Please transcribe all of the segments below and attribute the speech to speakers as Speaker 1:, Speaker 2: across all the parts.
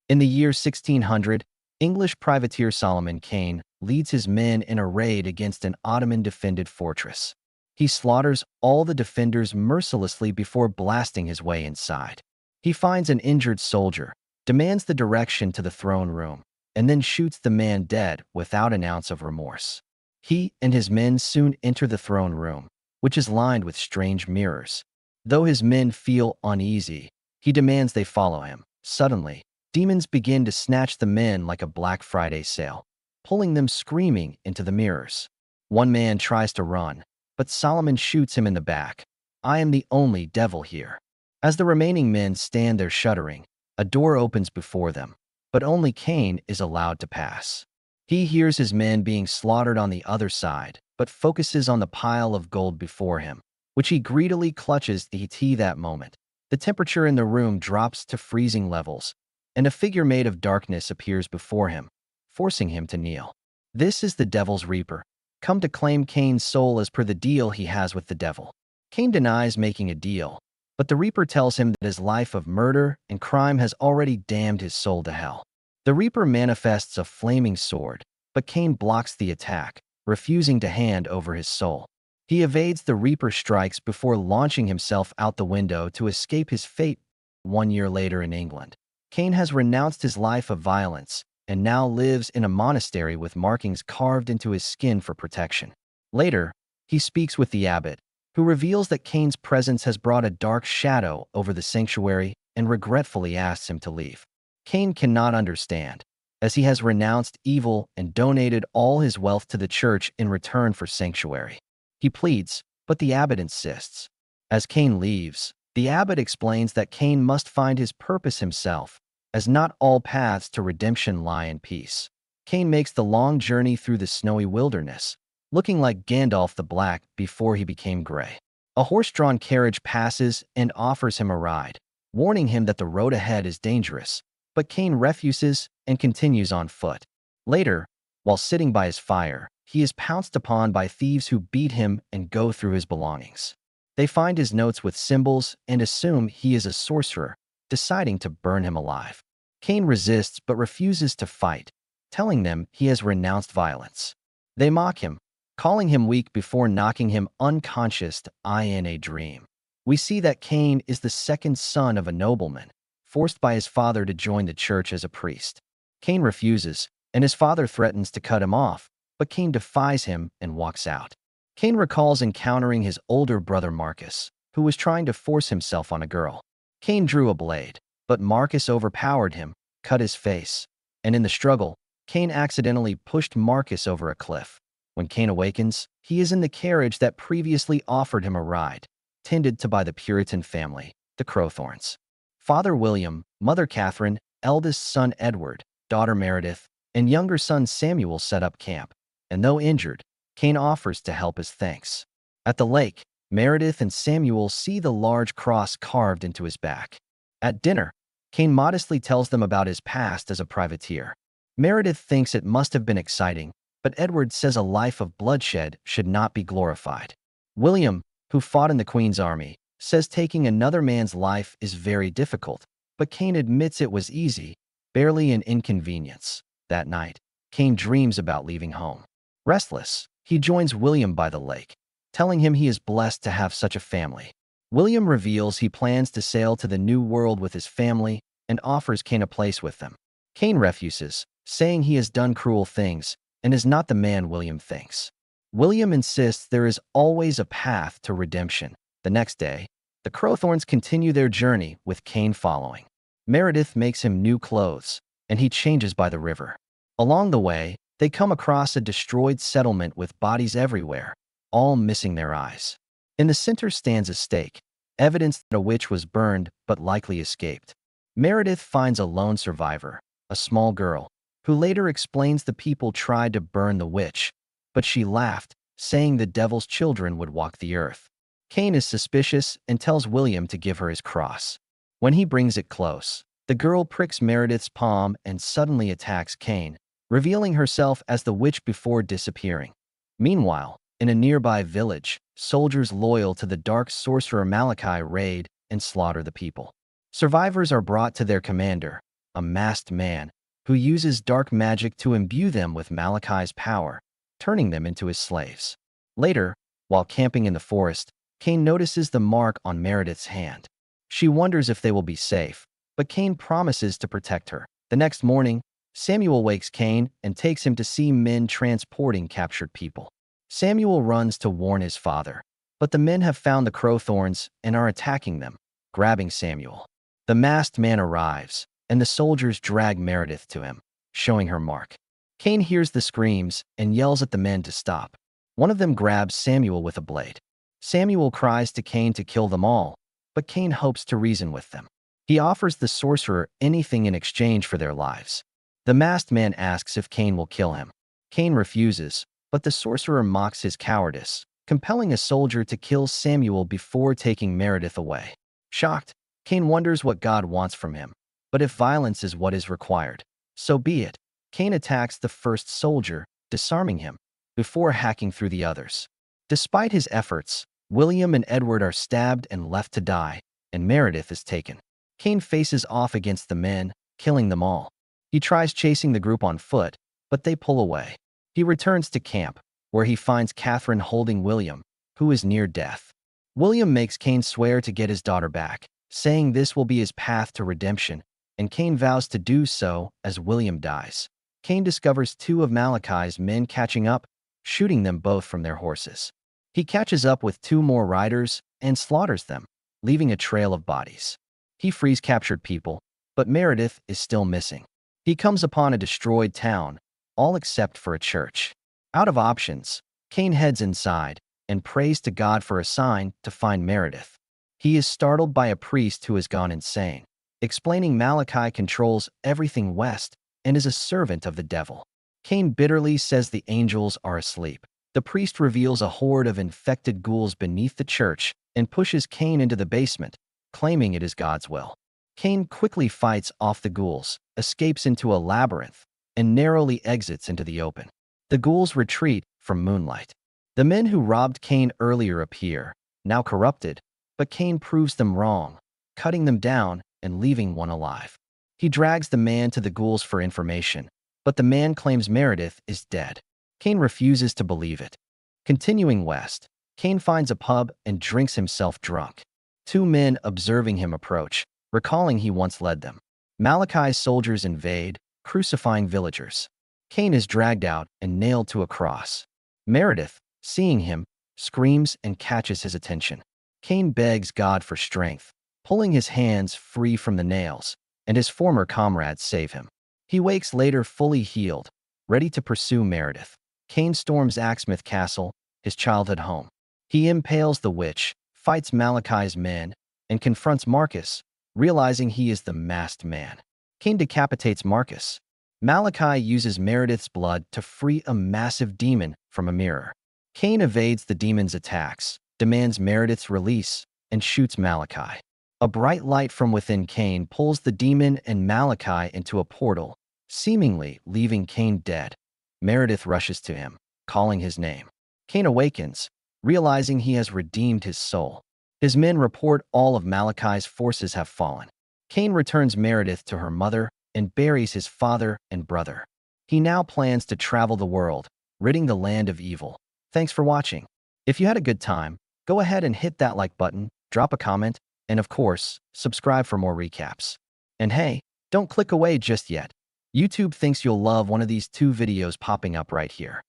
Speaker 1: In the year 1600, English privateer Solomon Kane leads his men in a raid against an Ottoman-defended fortress. He slaughters all the defenders mercilessly before blasting his way inside. He finds an injured soldier, demands the direction to the throne room, and then shoots the man dead without an ounce of remorse. He and his men soon enter the throne room, which is lined with strange mirrors. Though his men feel uneasy, he demands they follow him. Suddenly, demons begin to snatch the men like a Black Friday sale, pulling them screaming into the mirrors. One man tries to run, but Solomon shoots him in the back. "I am the only devil here." As the remaining men stand there shuddering, a door opens before them, but only Cain is allowed to pass. He hears his men being slaughtered on the other side, but focuses on the pile of gold before him, which he greedily clutches to eat that moment. The temperature in the room drops to freezing levels, and a figure made of darkness appears before him, forcing him to kneel. This is the Devil's Reaper, come to claim Cain's soul as per the deal he has with the devil. Cain denies making a deal, but the Reaper tells him that his life of murder and crime has already damned his soul to hell. The Reaper manifests a flaming sword, but Cain blocks the attack, refusing to hand over his soul. He evades the Reaper's strikes before launching himself out the window to escape his fate. 1 year later in England, Cain has renounced his life of violence and now lives in a monastery with markings carved into his skin for protection. Later, he speaks with the abbot, who reveals that Cain's presence has brought a dark shadow over the sanctuary and regretfully asks him to leave. Cain cannot understand, as he has renounced evil and donated all his wealth to the church in return for sanctuary. He pleads, but the abbot insists. As Cain leaves, the abbot explains that Cain must find his purpose himself, as not all paths to redemption lie in peace. Cain makes the long journey through the snowy wilderness, looking like Gandalf the Black before he became gray. A horse-drawn carriage passes and offers him a ride, warning him that the road ahead is dangerous, but Cain refuses and continues on foot. Later, while sitting by his fire, he is pounced upon by thieves who beat him and go through his belongings. They find his notes with symbols and assume he is a sorcerer, deciding to burn him alive. Cain resists but refuses to fight, telling them he has renounced violence. They mock him, calling him weak before knocking him unconscious in a dream. We see that Cain is the second son of a nobleman, forced by his father to join the church as a priest. Cain refuses, and his father threatens to cut him off, but Cain defies him and walks out. Cain recalls encountering his older brother Marcus, who was trying to force himself on a girl. Cain drew a blade, but Marcus overpowered him, cut his face, and in the struggle, Cain accidentally pushed Marcus over a cliff. When Cain awakens, he is in the carriage that previously offered him a ride, tended to by the Puritan family, the Crowthorns. Father William, Mother Catherine, eldest son Edward, daughter Meredith, and younger son Samuel set up camp, and though injured, Cain offers to help as thanks. At the lake, Meredith and Samuel see the large cross carved into his back. At dinner, Cain modestly tells them about his past as a privateer. Meredith thinks it must have been exciting, but Edward says a life of bloodshed should not be glorified. William, who fought in the Queen's army, says taking another man's life is very difficult, but Cain admits it was easy, barely an inconvenience. That night, Cain dreams about leaving home. Restless, he joins William by the lake, telling him he is blessed to have such a family. William reveals he plans to sail to the New World with his family and offers Cain a place with them. Cain refuses, saying he has done cruel things and is not the man William thinks. William insists there is always a path to redemption. The next day, the Crowthorns continue their journey with Cain following. Meredith makes him new clothes, and he changes by the river. Along the way, they come across a destroyed settlement with bodies everywhere, all missing their eyes. In the center stands a stake, evidence that a witch was burned but likely escaped. Meredith finds a lone survivor, a small girl, who later explains the people tried to burn the witch, but she laughed, saying the devil's children would walk the earth. Cain is suspicious and tells William to give her his cross. When he brings it close, the girl pricks Meredith's palm and suddenly attacks Cain, revealing herself as the witch before disappearing. Meanwhile, in a nearby village, soldiers loyal to the dark sorcerer Malachi raid and slaughter the people. Survivors are brought to their commander, a masked man, who uses dark magic to imbue them with Malachi's power, turning them into his slaves. Later, while camping in the forest, Cain notices the mark on Meredith's hand. She wonders if they will be safe, but Cain promises to protect her. The next morning, Samuel wakes Cain and takes him to see men transporting captured people. Samuel runs to warn his father, but the men have found the Crowthorns and are attacking them, grabbing Samuel. The masked man arrives, and the soldiers drag Meredith to him, showing her mark. Cain hears the screams and yells at the men to stop. One of them grabs Samuel with a blade. Samuel cries to Cain to kill them all, but Cain hopes to reason with them. He offers the sorcerer anything in exchange for their lives. The masked man asks if Cain will kill him. Cain refuses, but the sorcerer mocks his cowardice, compelling a soldier to kill Samuel before taking Meredith away. Shocked, Cain wonders what God wants from him. But if violence is what is required, so be it. Cain attacks the first soldier, disarming him, before hacking through the others. Despite his efforts, William and Edward are stabbed and left to die, and Meredith is taken. Cain faces off against the men, killing them all. He tries chasing the group on foot, but they pull away. He returns to camp, where he finds Catherine holding William, who is near death. William makes Cain swear to get his daughter back, saying this will be his path to redemption, and Cain vows to do so as William dies. Cain discovers two of Malachi's men catching up, shooting them both from their horses. He catches up with two more riders and slaughters them, leaving a trail of bodies. He frees captured people, but Meredith is still missing. He comes upon a destroyed town, all except for a church. Out of options, Cain heads inside and prays to God for a sign to find Meredith. He is startled by a priest who has gone insane, explaining Malachi controls everything west and is a servant of the devil. Cain bitterly says the angels are asleep. The priest reveals a horde of infected ghouls beneath the church and pushes Cain into the basement, claiming it is God's will. Cain quickly fights off the ghouls, escapes into a labyrinth, and narrowly exits into the open. The ghouls retreat from moonlight. The men who robbed Cain earlier appear, now corrupted, but Cain proves them wrong, cutting them down and leaving one alive. He drags the man to the ghouls for information, but the man claims Meredith is dead. Cain refuses to believe it. Continuing west, Cain finds a pub and drinks himself drunk. Two men observing him approach, recalling he once led them. Malachi's soldiers invade, crucifying villagers. Cain is dragged out and nailed to a cross. Meredith, seeing him, screams and catches his attention. Cain begs God for strength, pulling his hands free from the nails, and his former comrades save him. He wakes later fully healed, ready to pursue Meredith. Cain storms Axmouth Castle, his childhood home. He impales the witch, fights Malachi's men, and confronts Marcus, realizing he is the masked man. Cain decapitates Marcus. Malachi uses Meredith's blood to free a massive demon from a mirror. Cain evades the demon's attacks, demands Meredith's release, and shoots Malachi. A bright light from within Cain pulls the demon and Malachi into a portal, seemingly leaving Cain dead. Meredith rushes to him, calling his name. Cain awakens, realizing he has redeemed his soul. His men report all of Malachi's forces have fallen. Cain returns Meredith to her mother and buries his father and brother. He now plans to travel the world, ridding the land of evil. Thanks for watching. If you had a good time, go ahead and hit that like button, drop a comment, and of course, subscribe for more recaps. And hey, don't click away just yet. YouTube thinks you'll love one of these two videos popping up right here.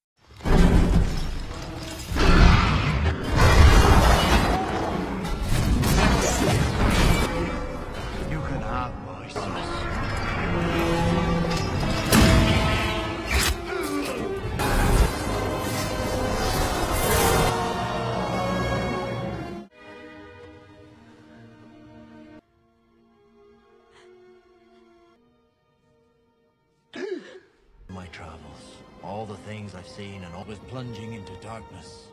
Speaker 2: You can have my son. My travels, all the things I've seen and always plunging into darkness.